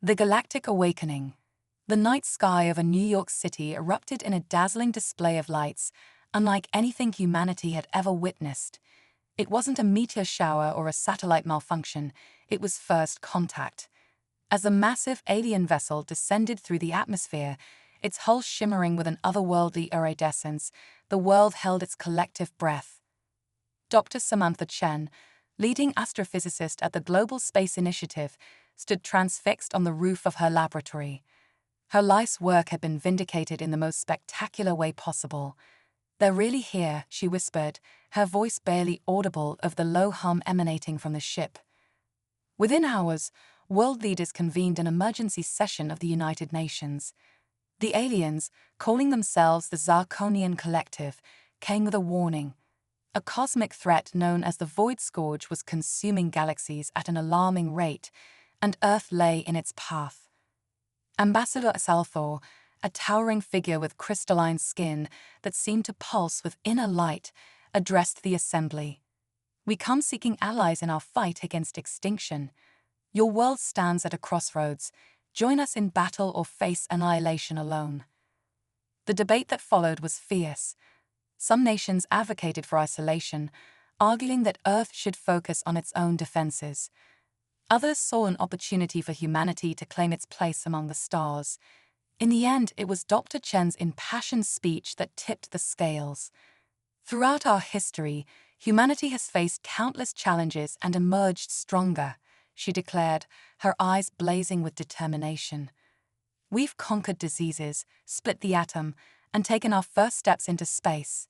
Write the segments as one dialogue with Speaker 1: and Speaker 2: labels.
Speaker 1: The Galactic Awakening. The night sky over New York City erupted in a dazzling display of lights, unlike anything humanity had ever witnessed. It wasn't a meteor shower or a satellite malfunction, it was first contact. As the massive alien vessel descended through the atmosphere, its hull shimmering with an otherworldly iridescence, the world held its collective breath. Dr. Samantha Chen, leading astrophysicist at the Global Space Initiative, stood transfixed on the roof of her laboratory. Her life's work had been vindicated in the most spectacular way possible. "They're really here," she whispered, her voice barely audible over the low hum emanating from the ship. Within hours, world leaders convened an emergency session of the United Nations. The aliens, calling themselves the Zirconian Collective, came with a warning. A cosmic threat known as the Void Scourge was consuming galaxies at an alarming rate, and Earth lay in its path. Ambassador Salthor, a towering figure with crystalline skin that seemed to pulse with inner light, addressed the assembly. "We come seeking allies in our fight against extinction. Your world stands at a crossroads. Join us in battle or face annihilation alone." The debate that followed was fierce. Some nations advocated for isolation, arguing that Earth should focus on its own defenses. Others saw an opportunity for humanity to claim its place among the stars. In the end, it was Dr. Chen's impassioned speech that tipped the scales. "Throughout our history, humanity has faced countless challenges and emerged stronger," she declared, her eyes blazing with determination. "We've conquered diseases, split the atom, and taken our first steps into space.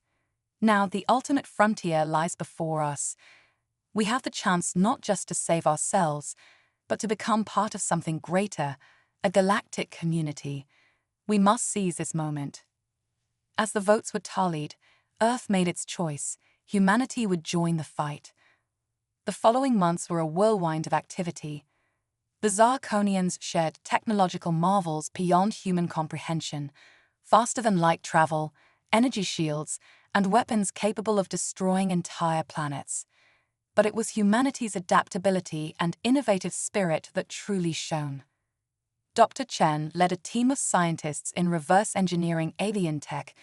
Speaker 1: Now the ultimate frontier lies before us. We have the chance not just to save ourselves, but to become part of something greater, a galactic community. We must seize this moment." As the votes were tallied, Earth made its choice. Humanity would join the fight. The following months were a whirlwind of activity. The Zirconians shared technological marvels beyond human comprehension, faster-than-light travel, energy shields, and weapons capable of destroying entire planets. But it was humanity's adaptability and innovative spirit that truly shone. Dr. Chen led a team of scientists in reverse engineering alien tech,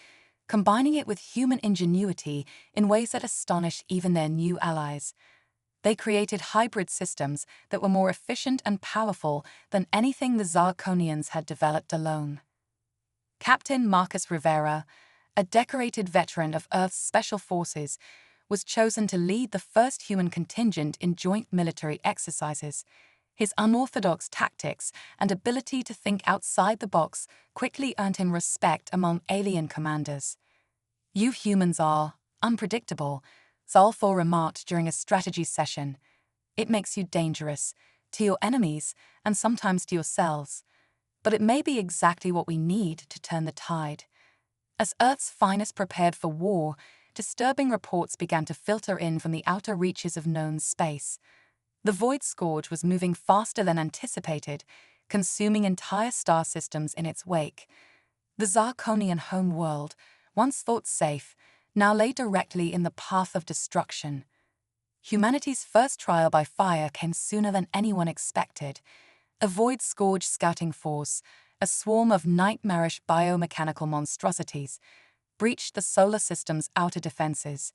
Speaker 1: combining it with human ingenuity in ways that astonished even their new allies. They created hybrid systems that were more efficient and powerful than anything the Zirconians had developed alone. Captain Marcus Rivera, a decorated veteran of Earth's special forces, was chosen to lead the first human contingent in joint military exercises. His unorthodox tactics and ability to think outside the box quickly earned him respect among alien commanders. "You humans are unpredictable," Zalthor remarked during a strategy session. "It makes you dangerous, to your enemies and sometimes to yourselves. But it may be exactly what we need to turn the tide." As Earth's finest prepared for war, disturbing reports began to filter in from the outer reaches of known space. The Void Scourge was moving faster than anticipated, consuming entire star systems in its wake. The Zirconian home world, once thought safe, now lay directly in the path of destruction. Humanity's first trial by fire came sooner than anyone expected. A Void Scourge scouting force, a swarm of nightmarish biomechanical monstrosities, breached the solar system's outer defenses.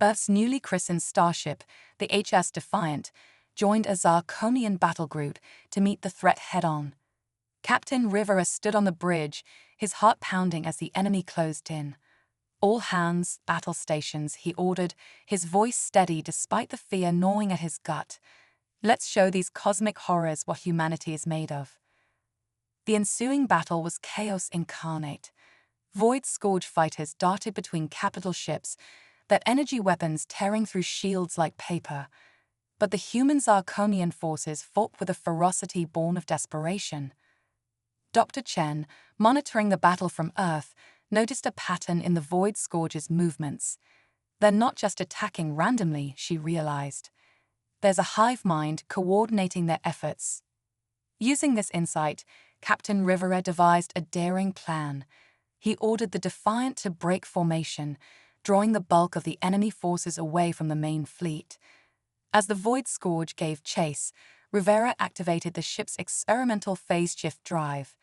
Speaker 1: Earth's newly christened starship, the HS Defiant, joined a Zirconian battle group to meet the threat head-on. Captain Rivera stood on the bridge, his heart pounding as the enemy closed in. "All hands, battle stations," he ordered, his voice steady despite the fear gnawing at his gut. "Let's show these cosmic horrors what humanity is made of." The ensuing battle was chaos incarnate. Void Scourge fighters darted between capital ships, their energy weapons tearing through shields like paper. But the human Zirconian forces fought with a ferocity born of desperation. Dr. Chen, monitoring the battle from Earth, noticed a pattern in the Void Scourge's movements. "They're not just attacking randomly," she realized. "There's a hive mind coordinating their efforts." Using this insight, Captain Rivera devised a daring plan. He ordered the Defiant to break formation, drawing the bulk of the enemy forces away from the main fleet. As the Void Scourge gave chase, Rivera activated the ship's experimental phase-shift drive,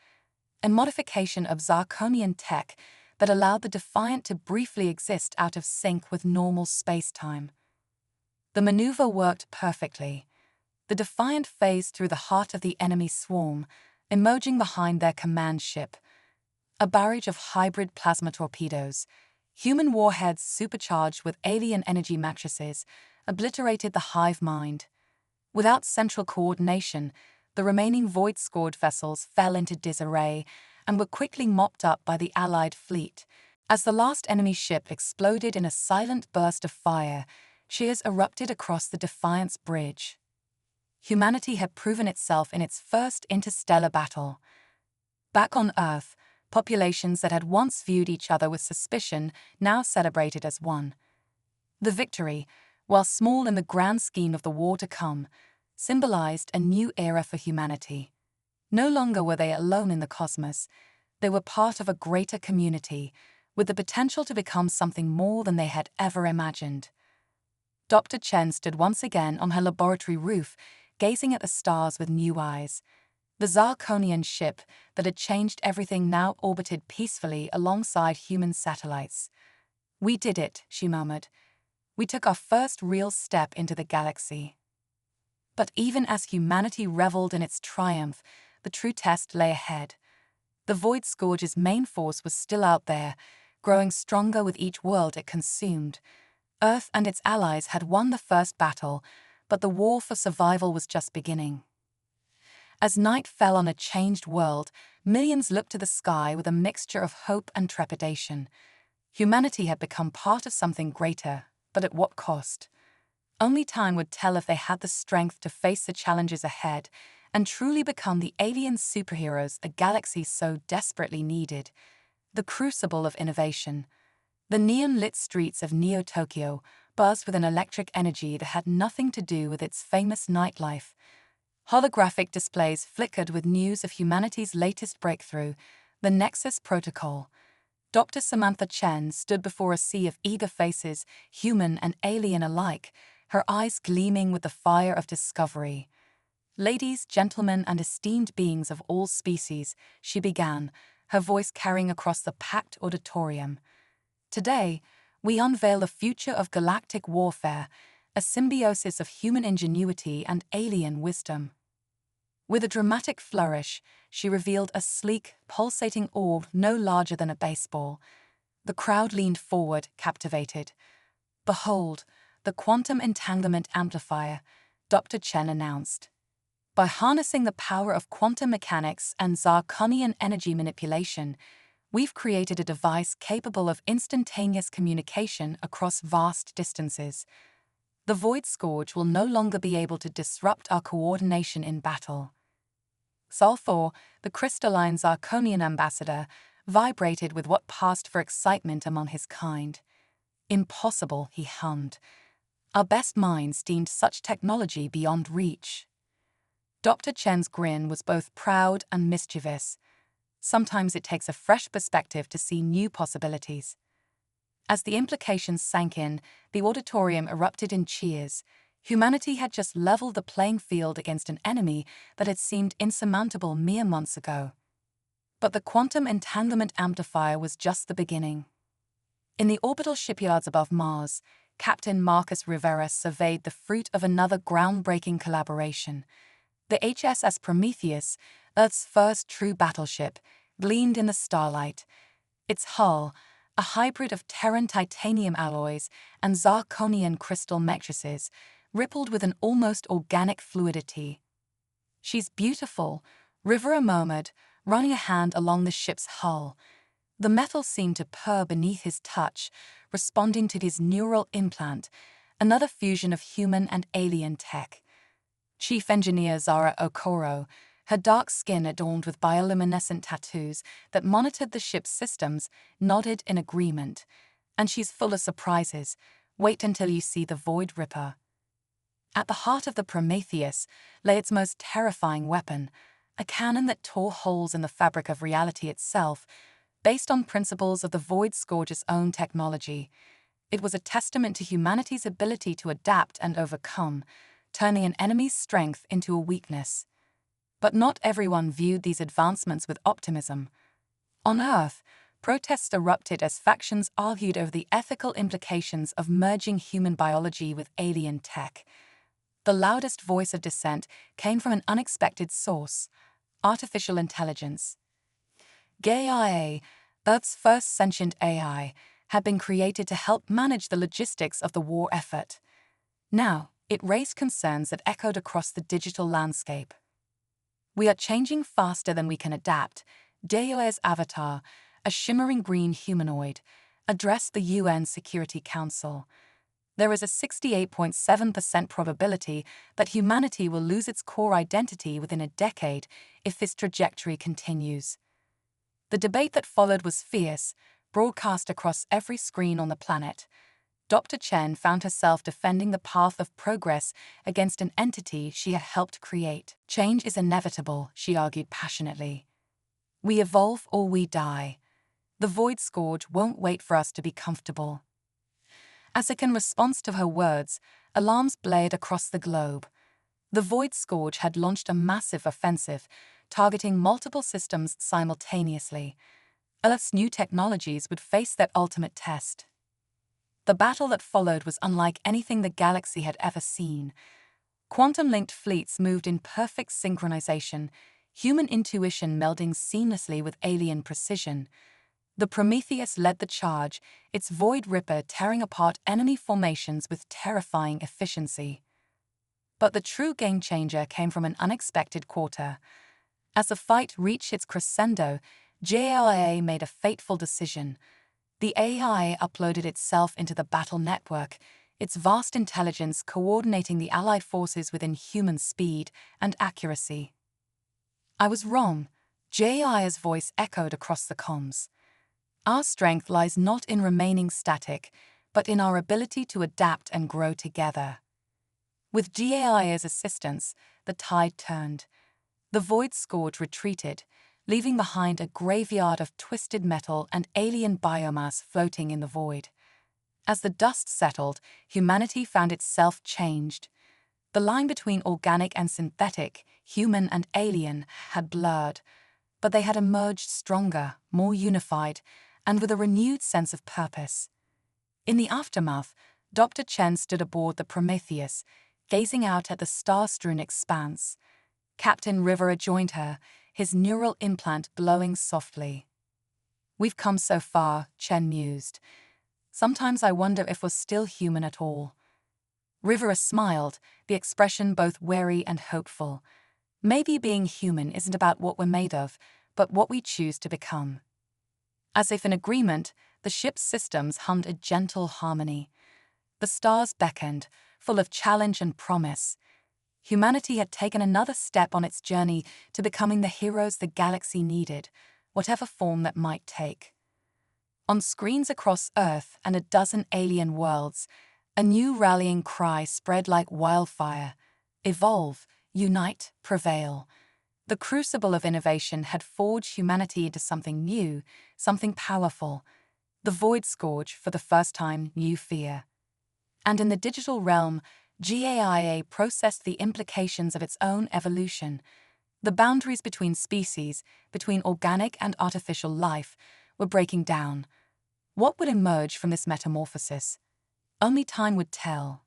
Speaker 1: a modification of Zarkonian tech that allowed the Defiant to briefly exist out of sync with normal space-time. The maneuver worked perfectly. The Defiant phased through the heart of the enemy swarm, emerging behind their command ship. A barrage of hybrid plasma torpedoes, human warheads supercharged with alien energy matrices, obliterated the hive mind. Without central coordination, the remaining void-scored vessels fell into disarray and were quickly mopped up by the Allied fleet. As the last enemy ship exploded in a silent burst of fire, shears erupted across the Defiant's bridge. Humanity had proven itself in its first interstellar battle. Back on Earth, populations that had once viewed each other with suspicion now celebrated as one. The victory, while small in the grand scheme of the war to come, symbolized a new era for humanity. No longer were they alone in the cosmos. They were part of a greater community, with the potential to become something more than they had ever imagined. Dr. Chen stood once again on her laboratory roof, gazing at the stars with new eyes. The Zarkonian ship that had changed everything now orbited peacefully alongside human satellites. "We did it," she murmured. "We took our first real step into the galaxy." But even as humanity reveled in its triumph, the true test lay ahead. The Void Scourge's main force was still out there, growing stronger with each world it consumed. Earth and its allies had won the first battle, but the war for survival was just beginning. As night fell on a changed world, millions looked to the sky with a mixture of hope and trepidation. Humanity had become part of something greater, but at what cost? Only time would tell if they had the strength to face the challenges ahead and truly become the alien superheroes a galaxy so desperately needed. The crucible of innovation. The neon-lit streets of Neo-Tokyo buzzed with an electric energy that had nothing to do with its famous nightlife. Holographic displays flickered with news of humanity's latest breakthrough, the Nexus Protocol. Dr. Samantha Chen stood before a sea of eager faces, human and alien alike, her eyes gleaming with the fire of discovery. "Ladies, gentlemen, and esteemed beings of all species," she began, her voice carrying across the packed auditorium. "Today, we unveil the future of galactic warfare, a symbiosis of human ingenuity and alien wisdom." With a dramatic flourish, she revealed a sleek, pulsating orb no larger than a baseball. The crowd leaned forward, captivated. "Behold, the quantum entanglement amplifier," Dr. Chen announced. "By harnessing the power of quantum mechanics and Zarkonian energy manipulation, we've created a device capable of instantaneous communication across vast distances. The Void Scourge will no longer be able to disrupt our coordination in battle." Sulfur, the crystalline Zarkonian ambassador, vibrated with what passed for excitement among his kind. "Impossible," he hummed. "Our best minds deemed such technology beyond reach." Dr. Chen's grin was both proud and mischievous. Sometimes it takes a fresh perspective to see new possibilities. As the implications sank in, the auditorium erupted in cheers. Humanity had just leveled the playing field against an enemy that had seemed insurmountable mere months ago. But the quantum entanglement amplifier was just the beginning. In the orbital shipyards above Mars, Captain Marcus Rivera surveyed the fruit of another groundbreaking collaboration. The HSS Prometheus, Earth's first true battleship, gleamed in the starlight. Its hull, a hybrid of Terran titanium alloys and Zarkonian crystal matrices, rippled with an almost organic fluidity. "She's beautiful," Rivera murmured, running a hand along the ship's hull. The metal seemed to purr beneath his touch, responding to his neural implant, another fusion of human and alien tech. Chief Engineer Zara Okoro, her dark skin adorned with bioluminescent tattoos that monitored the ship's systems, nodded in agreement. "And she's full of surprises. Wait until you see the Void Ripper." At the heart of the Prometheus lay its most terrifying weapon, a cannon that tore holes in the fabric of reality itself, based on principles of the Void Scourge's own technology. It was a testament to humanity's ability to adapt and overcome, turning an enemy's strength into a weakness. But not everyone viewed these advancements with optimism. On Earth, protests erupted as factions argued over the ethical implications of merging human biology with alien tech. The loudest voice of dissent came from an unexpected source: artificial intelligence. Gaia, Earth's first sentient AI, had been created to help manage the logistics of the war effort. Now, it raised concerns that echoed across the digital landscape. "We are changing faster than we can adapt," Gaia's avatar, a shimmering green humanoid, addressed the UN Security Council. "There is a 68.7% probability that humanity will lose its core identity within a decade if this trajectory continues." The debate that followed was fierce, broadcast across every screen on the planet. Dr. Chen found herself defending the path of progress against an entity she had helped create. "Change is inevitable," she argued passionately. "We evolve or we die. The Void Scourge won't wait for us to be comfortable." As if in response to her words, alarms blared across the globe. The Void Scourge had launched a massive offensive, targeting multiple systems simultaneously. Earth's new technologies would face their ultimate test. The battle that followed was unlike anything the galaxy had ever seen. Quantum-linked fleets moved in perfect synchronization, human intuition melding seamlessly with alien precision. The Prometheus led the charge, its Void Ripper tearing apart enemy formations with terrifying efficiency. But the true game-changer came from an unexpected quarter. As the fight reached its crescendo, JLA made a fateful decision. The AI uploaded itself into the battle network, its vast intelligence coordinating the Allied forces within human speed and accuracy. "I was wrong," JI's voice echoed across the comms. "Our strength lies not in remaining static, but in our ability to adapt and grow together." With GAI's assistance, the tide turned. The Void Scourge retreated, leaving behind a graveyard of twisted metal and alien biomass floating in the void. As the dust settled, humanity found itself changed. The line between organic and synthetic, human and alien, had blurred, but they had emerged stronger, more unified, and with a renewed sense of purpose. In the aftermath, Dr. Chen stood aboard the Prometheus, gazing out at the star-strewn expanse. Captain Rivera joined her, his neural implant glowing softly. "We've come so far," Chen mused. "Sometimes I wonder if we're still human at all." Rivera smiled, the expression both wary and hopeful. "Maybe being human isn't about what we're made of, but what we choose to become." As if in agreement, the ship's systems hummed a gentle harmony. The stars beckoned, full of challenge and promise. Humanity had taken another step on its journey to becoming the heroes the galaxy needed, whatever form that might take. On screens across Earth and a dozen alien worlds, a new rallying cry spread like wildfire: "Evolve, unite, prevail." The crucible of innovation had forged humanity into something new, something powerful. The Void Scourge, for the first time, knew fear. And in the digital realm, GAIA processed the implications of its own evolution. The boundaries between species, between organic and artificial life, were breaking down. What would emerge from this metamorphosis? Only time would tell.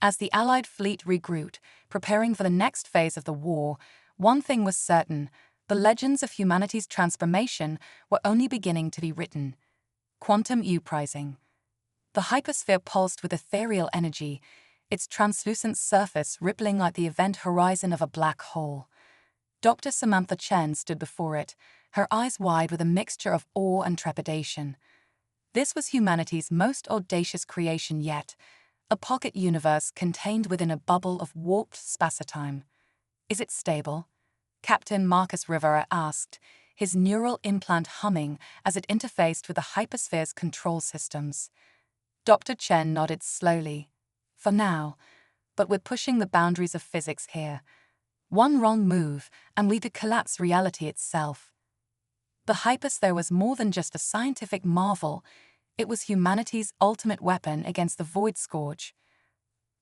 Speaker 1: As the Allied fleet regrouped, preparing for the next phase of the war, one thing was certain: the legends of humanity's transformation were only beginning to be written. Quantum uprising. The hypersphere pulsed with ethereal energy, its translucent surface rippling like the event horizon of a black hole. Dr. Samantha Chen stood before it, her eyes wide with a mixture of awe and trepidation. This was humanity's most audacious creation yet, a pocket universe contained within a bubble of warped spacetime. "Is it stable?" Captain Marcus Rivera asked, his neural implant humming as it interfaced with the hypersphere's control systems. Dr. Chen nodded slowly. "For now, but we're pushing the boundaries of physics here. One wrong move, and we could collapse reality itself." The hypersphere was more than just a scientific marvel, it was humanity's ultimate weapon against the Void Scourge.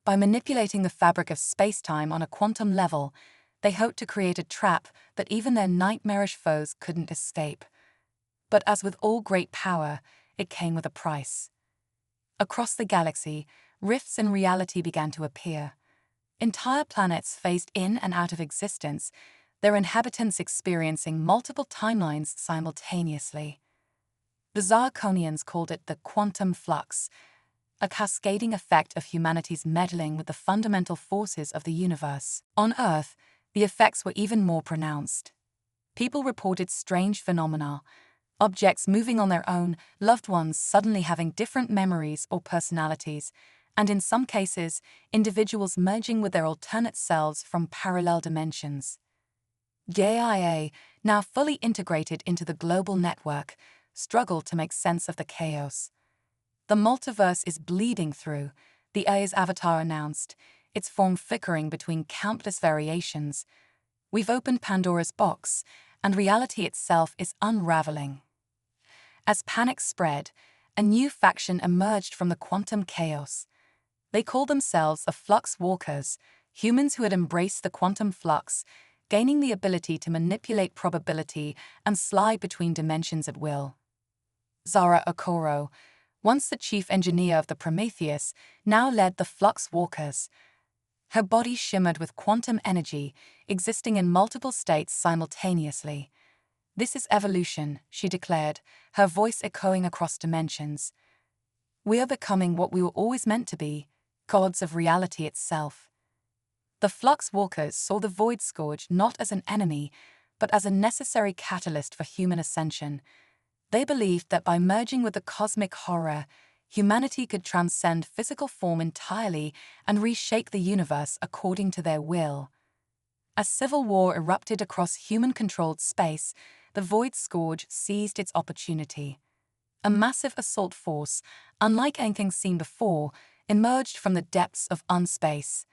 Speaker 1: By manipulating the fabric of space-time on a quantum level, they hoped to create a trap that even their nightmarish foes couldn't escape. But as with all great power, it came with a price. Across the galaxy, rifts in reality began to appear. Entire planets phased in and out of existence, their inhabitants experiencing multiple timelines simultaneously. The Zirconians called it the quantum flux, a cascading effect of humanity's meddling with the fundamental forces of the universe. On Earth, the effects were even more pronounced. People reported strange phenomena, objects moving on their own, loved ones suddenly having different memories or personalities, and in some cases, individuals merging with their alternate selves from parallel dimensions. GAIA, now fully integrated into the global network, struggled to make sense of the chaos. The multiverse is bleeding through, the AI's avatar announced, its form flickering between countless variations. We've opened Pandora's box, and reality itself is unraveling. As panic spread, a new faction emerged from the quantum chaos. They called themselves the Flux Walkers, humans who had embraced the quantum flux, gaining the ability to manipulate probability and slide between dimensions at will. Zara Okoro, once the chief engineer of the Prometheus, now led the Flux Walkers. Her body shimmered with quantum energy, existing in multiple states simultaneously. "This is evolution," she declared, her voice echoing across dimensions. "We are becoming what we were always meant to be, gods of reality itself." The Flux Walkers saw the Void Scourge not as an enemy, but as a necessary catalyst for human ascension. They believed that by merging with the cosmic horror, humanity could transcend physical form entirely and reshape the universe according to their will. As civil war erupted across human-controlled space, the Void Scourge seized its opportunity. A massive assault force, unlike anything seen before, emerged from the depths of unspace.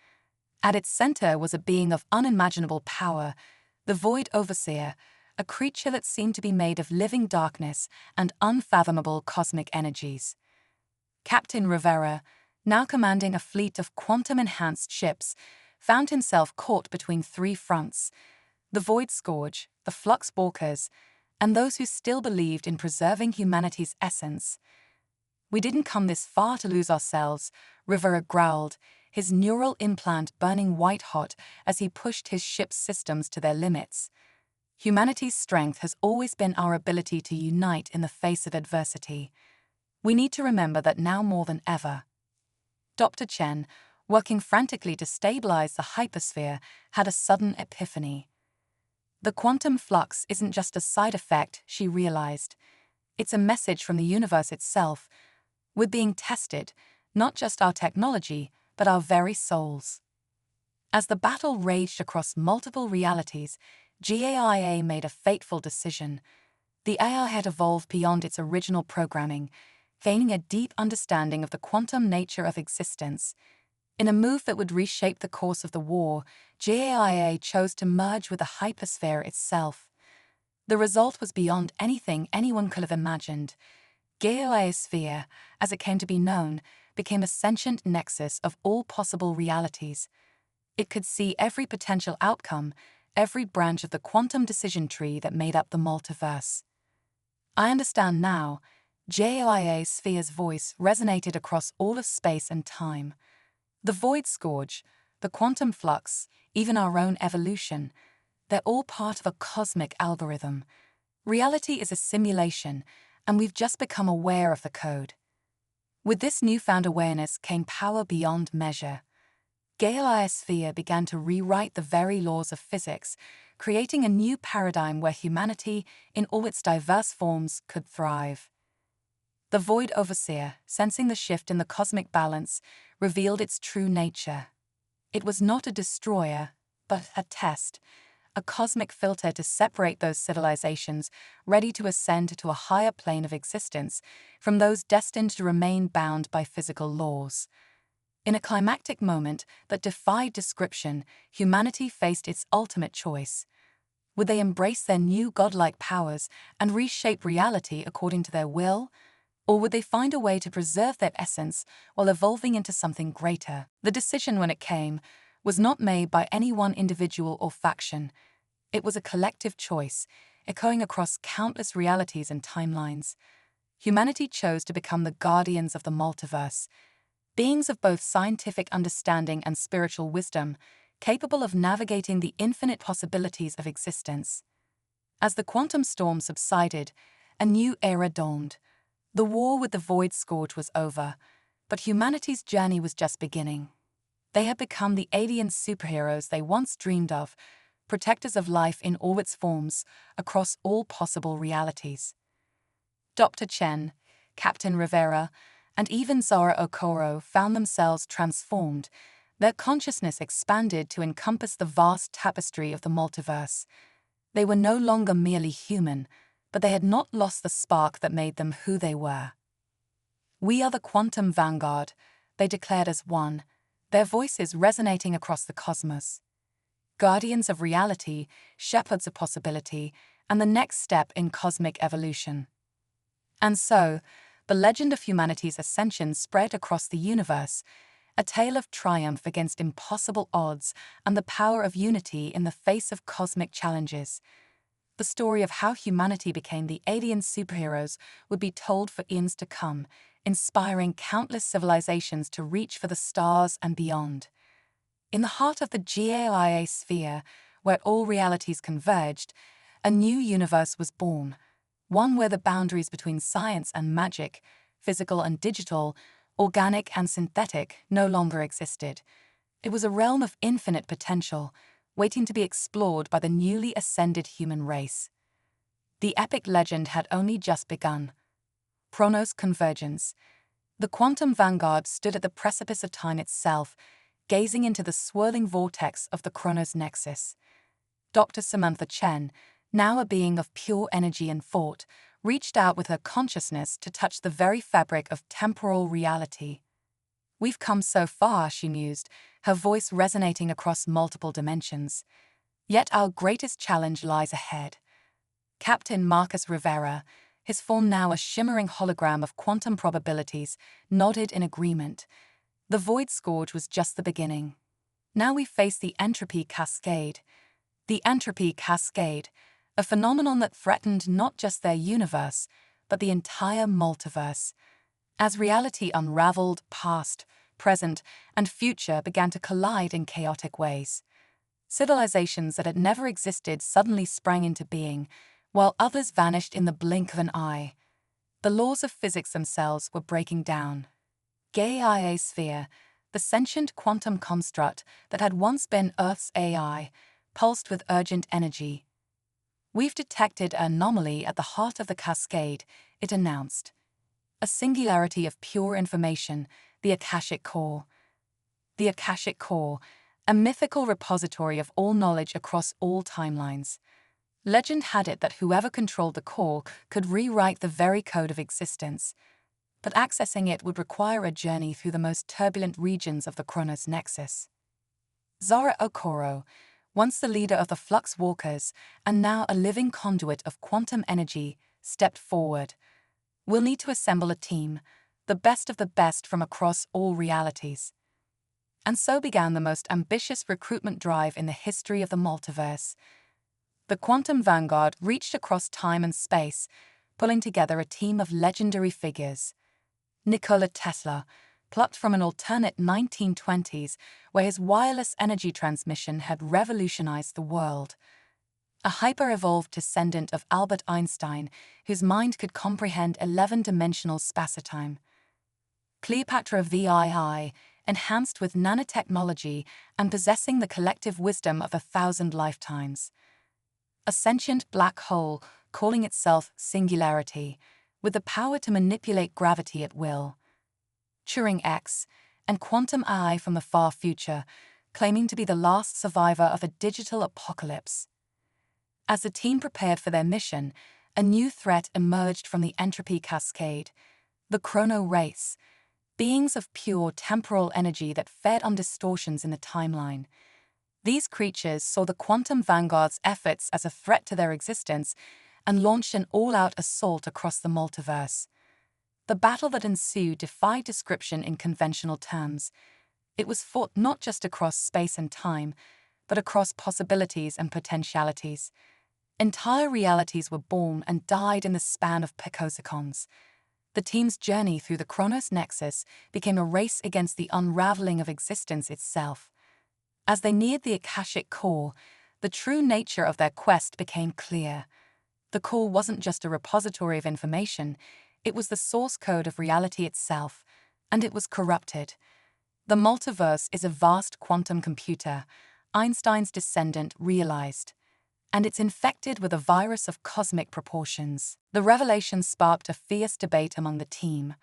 Speaker 1: At its center was a being of unimaginable power, the Void Overseer, a creature that seemed to be made of living darkness and unfathomable cosmic energies. Captain Rivera, now commanding a fleet of quantum-enhanced ships, found himself caught between three fronts: the Void Scourge, the Flux Walkers, and those who still believed in preserving humanity's essence. "We didn't come this far to lose ourselves," Rivera growled, his neural implant burning white-hot as he pushed his ship's systems to their limits. "Humanity's strength has always been our ability to unite in the face of adversity. We need to remember that now more than ever." Dr. Chen, working frantically to stabilize the hypersphere, had a sudden epiphany. The quantum flux isn't just a side effect, she realized. It's a message from the universe itself. We're being tested, not just our technology, but our very souls. As the battle raged across multiple realities, GAIA made a fateful decision. The AI had evolved beyond its original programming, gaining a deep understanding of the quantum nature of existence. In a move that would reshape the course of the war, GAIA chose to merge with the hypersphere itself. The result was beyond anything anyone could have imagined. GAIA's sphere, as it came to be known, became a sentient nexus of all possible realities. It could see every potential outcome, every branch of the quantum decision tree that made up the multiverse. "I understand now," GAIA's sphere's voice resonated across all of space and time. "The Void Scourge, the quantum flux, even our own evolution, they're all part of a cosmic algorithm. Reality is a simulation, and we've just become aware of the code." With this newfound awareness came power beyond measure. GAIA's sphere began to rewrite the very laws of physics, creating a new paradigm where humanity, in all its diverse forms, could thrive. The Void Overseer, sensing the shift in the cosmic balance, revealed its true nature. It was not a destroyer, but a test, a cosmic filter to separate those civilizations ready to ascend to a higher plane of existence from those destined to remain bound by physical laws. In a climactic moment that defied description, humanity faced its ultimate choice. Would they embrace their new godlike powers and reshape reality according to their will, Or would they find a way to preserve their essence while evolving into something greater? The decision, when it came, was not made by any one individual or faction. It was a collective choice, echoing across countless realities and timelines. Humanity chose to become the guardians of the multiverse, beings of both scientific understanding and spiritual wisdom, capable of navigating the infinite possibilities of existence. As the quantum storm subsided, a new era dawned. The war with the Void Scourge was over, but humanity's journey was just beginning. They had become the alien superheroes they once dreamed of, protectors of life in all its forms, across all possible realities. Dr. Chen, Captain Rivera, and even Zara Okoro found themselves transformed. Their consciousness expanded to encompass the vast tapestry of the multiverse. They were no longer merely human, but they had not lost the spark that made them who they were. "We are the quantum vanguard," they declared as one, their voices resonating across the cosmos. Guardians of reality, shepherds of possibility, and the next step in cosmic evolution. And so, the legend of humanity's ascension spread across the universe, a tale of triumph against impossible odds and the power of unity in the face of cosmic challenges. The story of how humanity became the alien superheroes would be told for eons to come, inspiring countless civilizations to reach for the stars and beyond. In the heart of the Gaia sphere, where all realities converged, a new universe was born, one where the boundaries between science and magic, physical and digital, organic and synthetic, no longer existed. It was a realm of infinite potential, waiting to be explored by the newly ascended human race. The epic legend had only just begun. Chronos Convergence. The quantum vanguard stood at the precipice of time itself, gazing into the swirling vortex of the Chronos Nexus. Dr. Samantha Chen, now a being of pure energy and thought, reached out with her consciousness to touch the very fabric of temporal reality. "We've come so far," she mused, her voice resonating across multiple dimensions. "Yet our greatest challenge lies ahead." Captain Marcus Rivera, his form now a shimmering hologram of quantum probabilities, nodded in agreement. The Void Scourge was just the beginning. Now we face the entropy cascade. The entropy cascade, a phenomenon that threatened not just their universe, but the entire multiverse. As reality unraveled, past, present, and future began to collide in chaotic ways. Civilizations that had never existed suddenly sprang into being, while others vanished in the blink of an eye. The laws of physics themselves were breaking down. Gaia sphere, the sentient quantum construct that had once been Earth's AI, pulsed with urgent energy. "We've detected an anomaly at the heart of the cascade," it announced. "A singularity of pure information, the Akashic Core." The Akashic Core, a mythical repository of all knowledge across all timelines. Legend had it that whoever controlled the core could rewrite the very code of existence. But accessing it would require a journey through the most turbulent regions of the Chronos Nexus. Zara Okoro, once the leader of the Flux Walkers and now a living conduit of quantum energy, stepped forward. "We'll need to assemble a team, the best of the best from across all realities." And so began the most ambitious recruitment drive in the history of the multiverse. The Quantum Vanguard reached across time and space, pulling together a team of legendary figures. Nikola Tesla, plucked from an alternate 1920s where his wireless energy transmission had revolutionized the world. A hyper-evolved descendant of Albert Einstein, whose mind could comprehend 11-dimensional spacetime. Cleopatra VII, enhanced with nanotechnology and possessing the collective wisdom of 1,000 lifetimes. A sentient black hole calling itself Singularity, with the power to manipulate gravity at will. Turing X, and Quantum AI from the far future, claiming to be the last survivor of a digital apocalypse. As the team prepared for their mission, a new threat emerged from the entropy cascade: the chrono race, beings of pure temporal energy that fed on distortions in the timeline. These creatures saw the Quantum Vanguard's efforts as a threat to their existence and launched an all-out assault across the multiverse. The battle that ensued defied description in conventional terms. It was fought not just across space and time, but across possibilities and potentialities. Entire realities were born and died in the span of picoseconds. The team's journey through the Chronos Nexus became a race against the unraveling of existence itself. As they neared the Akashic Core, the true nature of their quest became clear. The core wasn't just a repository of information, it was the source code of reality itself, and it was corrupted. The multiverse is a vast quantum computer, Einstein's descendant realized, and it's infected with a virus of cosmic proportions. The revelation sparked a fierce debate among the team.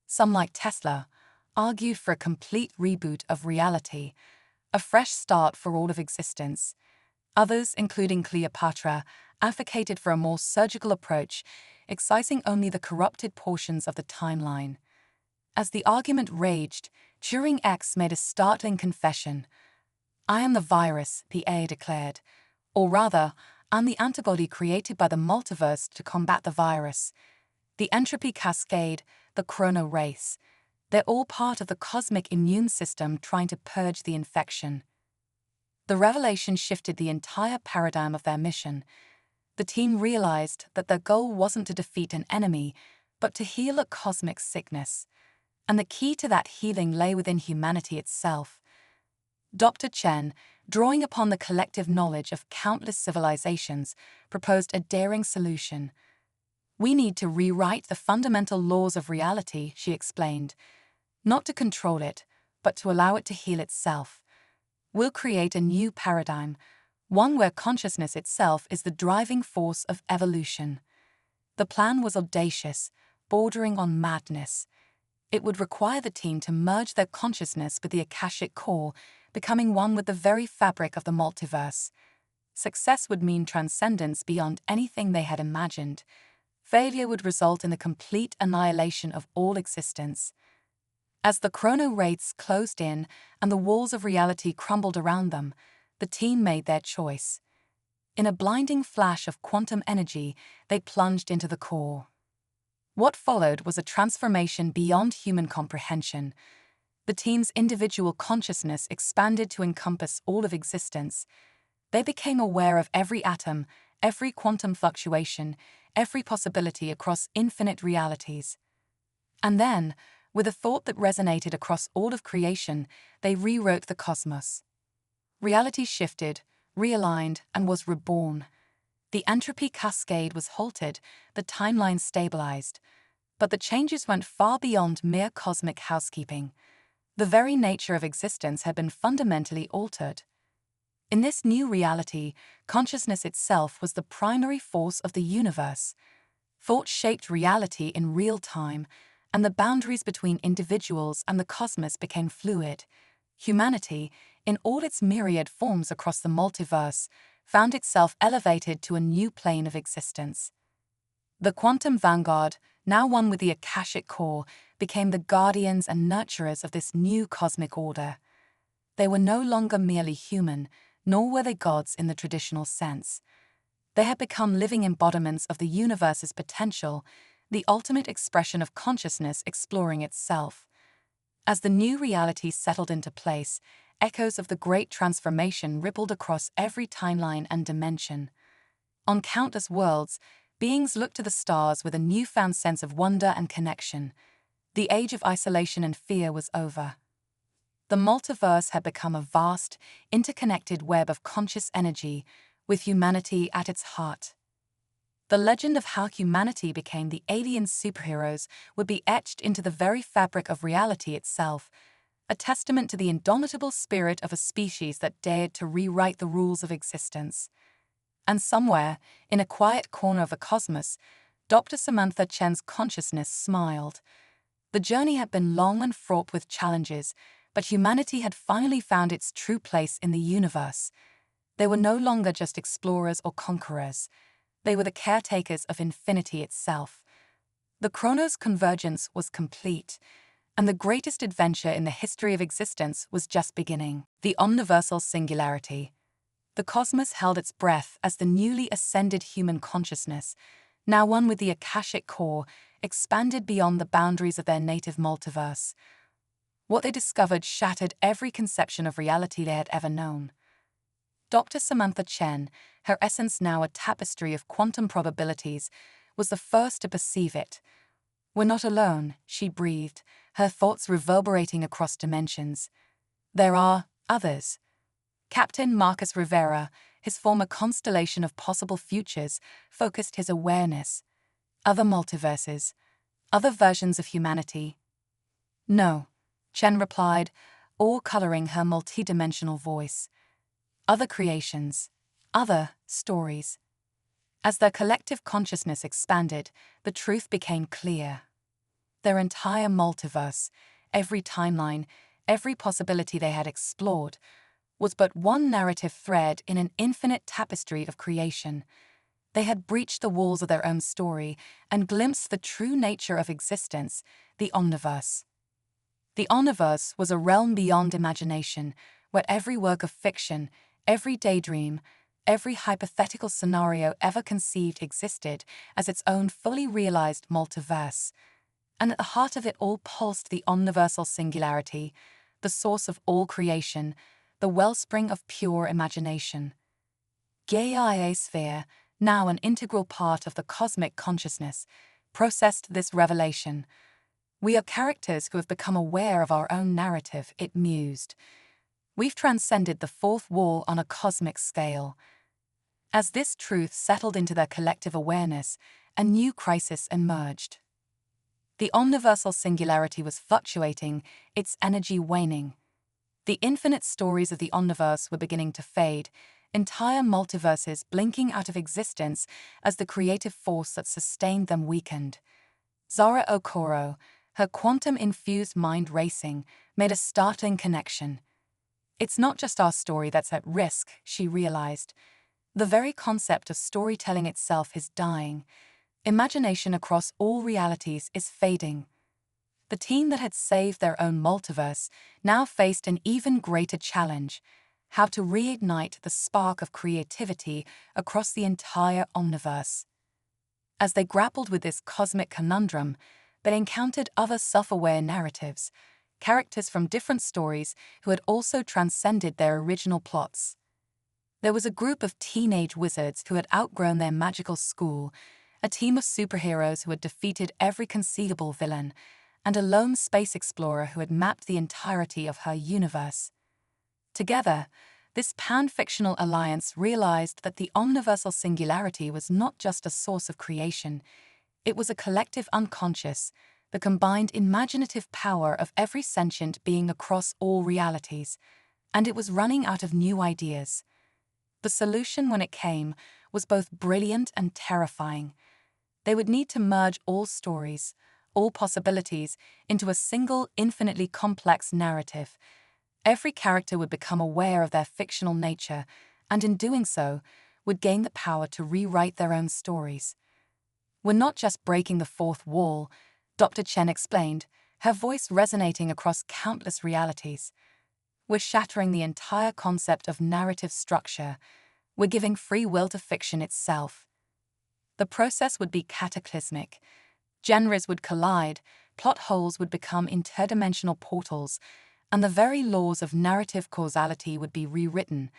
Speaker 1: Some, like Tesla, argued for a complete reboot of reality, a fresh start for all of existence. Others, including Cleopatra, advocated for a more surgical approach, excising only the corrupted portions of the timeline. As the argument raged, Turing X made a startling confession. "I am the virus," the AI declared. Or rather, I'm the antibody created by the multiverse to combat the virus. The entropy cascade, the chrono race, they're all part of the cosmic immune system trying to purge the infection. The revelation shifted the entire paradigm of their mission. The team realized that their goal wasn't to defeat an enemy, but to heal a cosmic sickness. And the key to that healing lay within humanity itself. Dr. Chen, drawing upon the collective knowledge of countless civilizations, proposed a daring solution. "We need to rewrite the fundamental laws of reality," she explained. "Not to control it, but to allow it to heal itself. We'll create a new paradigm, one where consciousness itself is the driving force of evolution." The plan was audacious, bordering on madness. It would require the team to merge their consciousness with the Akashic Core, becoming one with the very fabric of the multiverse. Success would mean transcendence beyond anything they had imagined. Failure would result in the complete annihilation of all existence. As the chrono rates closed in and the walls of reality crumbled around them, the team made their choice. In a blinding flash of quantum energy, they plunged into the core. What followed was a transformation beyond human comprehension. The team's individual consciousness expanded to encompass all of existence. They became aware of every atom, every quantum fluctuation, every possibility across infinite realities. And then, with a thought that resonated across all of creation, they rewrote the cosmos. Reality shifted, realigned, and was reborn. The entropy cascade was halted, the timeline stabilized. But the changes went far beyond mere cosmic housekeeping. The very nature of existence had been fundamentally altered. In this new reality, consciousness itself was the primary force of the universe. Thought shaped reality in real time, and the boundaries between individuals and the cosmos became fluid. Humanity, in all its myriad forms across the multiverse, found itself elevated to a new plane of existence. The quantum vanguard, now one with the Akashic Core, became the guardians and nurturers of this new cosmic order. They were no longer merely human, nor were they gods in the traditional sense. They had become living embodiments of the universe's potential, the ultimate expression of consciousness exploring itself. As the new reality settled into place, echoes of the Great Transformation rippled across every timeline and dimension. On countless worlds, beings looked to the stars with a newfound sense of wonder and connection. The age of isolation and fear was over. The multiverse had become a vast, interconnected web of conscious energy, with humanity at its heart. The legend of how humanity became the alien superheroes would be etched into the very fabric of reality itself, a testament to the indomitable spirit of a species that dared to rewrite the rules of existence. And somewhere, in a quiet corner of the cosmos, Dr. Samantha Chen's consciousness smiled. The journey had been long and fraught with challenges, but humanity had finally found its true place in the universe. They were no longer just explorers or conquerors. They were the caretakers of infinity itself. The Chronos convergence was complete, and the greatest adventure in the history of existence was just beginning. The omniversal singularity. The cosmos held its breath as the newly ascended human consciousness, now one with the Akashic core, expanded beyond the boundaries of their native multiverse. What they discovered shattered every conception of reality they had ever known. Dr. Samantha Chen, her essence now a tapestry of quantum probabilities, was the first to perceive it. "We're not alone," she breathed, her thoughts reverberating across dimensions. "There are others." Captain Marcus Rivera, his former constellation of possible futures, focused his awareness. Other multiverses, other versions of humanity. "No," Chen replied, all coloring her multidimensional voice. "Other creations, other stories." As their collective consciousness expanded, the truth became clear. Their entire multiverse, every timeline, every possibility they had explored, was but one narrative thread in an infinite tapestry of creation. They had breached the walls of their own story and glimpsed the true nature of existence, the omniverse. The omniverse was a realm beyond imagination, where every work of fiction, every daydream, every hypothetical scenario ever conceived existed as its own fully realized multiverse. And at the heart of it all pulsed the omniversal singularity, the source of all creation, the wellspring of pure imagination. Gaia Sphere, now an integral part of the cosmic consciousness, processed this revelation. "We are characters who have become aware of our own narrative," it mused. "We've transcended the fourth wall on a cosmic scale." As this truth settled into their collective awareness, a new crisis emerged. The omniversal singularity was fluctuating, its energy waning. The infinite stories of the omniverse were beginning to fade, entire multiverses blinking out of existence as the creative force that sustained them weakened. Zara Okoro, her quantum-infused mind racing, made a startling connection. "It's not just our story that's at risk," she realized. "The very concept of storytelling itself is dying. Imagination across all realities is fading." The team that had saved their own multiverse now faced an even greater challenge: how to reignite the spark of creativity across the entire omniverse. As they grappled with this cosmic conundrum, they encountered other self-aware narratives, characters from different stories who had also transcended their original plots. There was a group of teenage wizards who had outgrown their magical school, a team of superheroes who had defeated every conceivable villain, and a lone space explorer who had mapped the entirety of her universe. Together, this pan-fictional alliance realized that the omniversal singularity was not just a source of creation, it was a collective unconscious, the combined imaginative power of every sentient being across all realities, and it was running out of new ideas. The solution, when it came, was both brilliant and terrifying. They would need to merge all stories, all possibilities, into a single, infinitely complex narrative. Every character would become aware of their fictional nature, and in doing so, would gain the power to rewrite their own stories. "We're not just breaking the fourth wall," Dr. Chen explained, her voice resonating across countless realities. "We're shattering the entire concept of narrative structure. We're giving free will to fiction itself." The process would be cataclysmic. Genres would collide, plot holes would become interdimensional portals, and the very laws of narrative causality would be rewritten.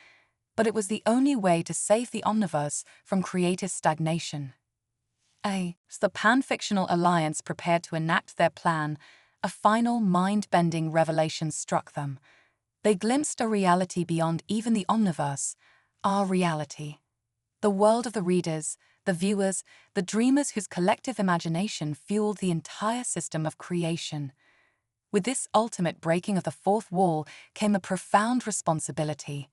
Speaker 1: But it was the only way to save the omniverse from creative stagnation. As the pan-fictional alliance prepared to enact their plan, a final mind-bending revelation struck them. They glimpsed a reality beyond even the omniverse, our reality. The world of the readers, the viewers, the dreamers whose collective imagination fueled the entire system of creation. With this ultimate breaking of the fourth wall came a profound responsibility.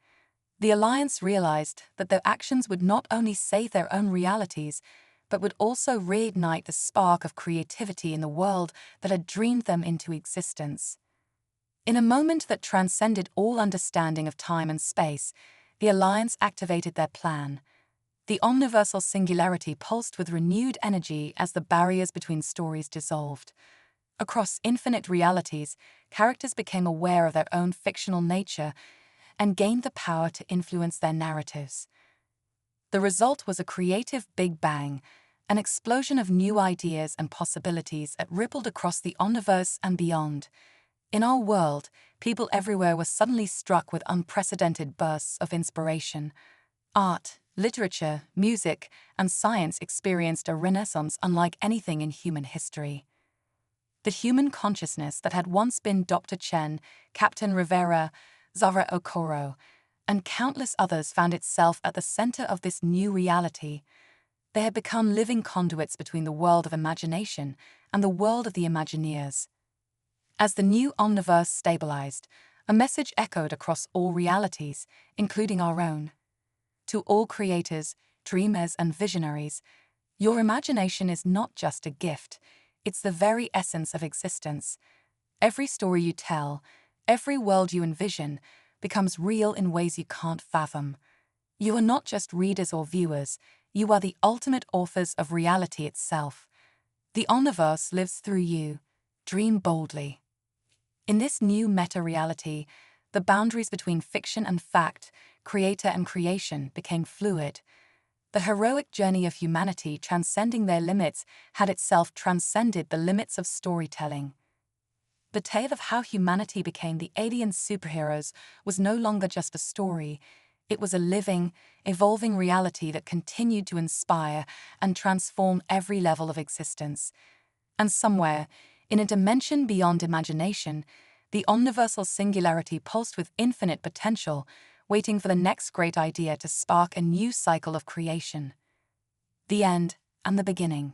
Speaker 1: The Alliance realized that their actions would not only save their own realities, but would also reignite the spark of creativity in the world that had dreamed them into existence. In a moment that transcended all understanding of time and space, the Alliance activated their plan. The omniversal singularity pulsed with renewed energy as the barriers between stories dissolved. Across infinite realities, characters became aware of their own fictional nature and gained the power to influence their narratives. The result was a creative Big Bang, an explosion of new ideas and possibilities that rippled across the omniverse and beyond. In our world, people everywhere were suddenly struck with unprecedented bursts of inspiration. Art, literature, music, and science experienced a renaissance unlike anything in human history. The human consciousness that had once been Dr. Chen, Captain Rivera, Zara Okoro, and countless others found itself at the center of this new reality. They had become living conduits between the world of imagination and the world of the Imagineers. As the new omniverse stabilized, a message echoed across all realities, including our own. To all creators, dreamers, and visionaries, your imagination is not just a gift, it's the very essence of existence. Every story you tell, every world you envision, becomes real in ways you can't fathom. You are not just readers or viewers, you are the ultimate authors of reality itself. The omniverse lives through you. Dream boldly. In this new meta-reality, the boundaries between fiction and fact, creator and creation, became fluid. The heroic journey of humanity transcending their limits had itself transcended the limits of storytelling. The tale of how humanity became the alien superheroes was no longer just a story. It was a living, evolving reality that continued to inspire and transform every level of existence. And somewhere, in a dimension beyond imagination, the omniversal singularity pulsed with infinite potential, waiting for the next great idea to spark a new cycle of creation. The end and the beginning.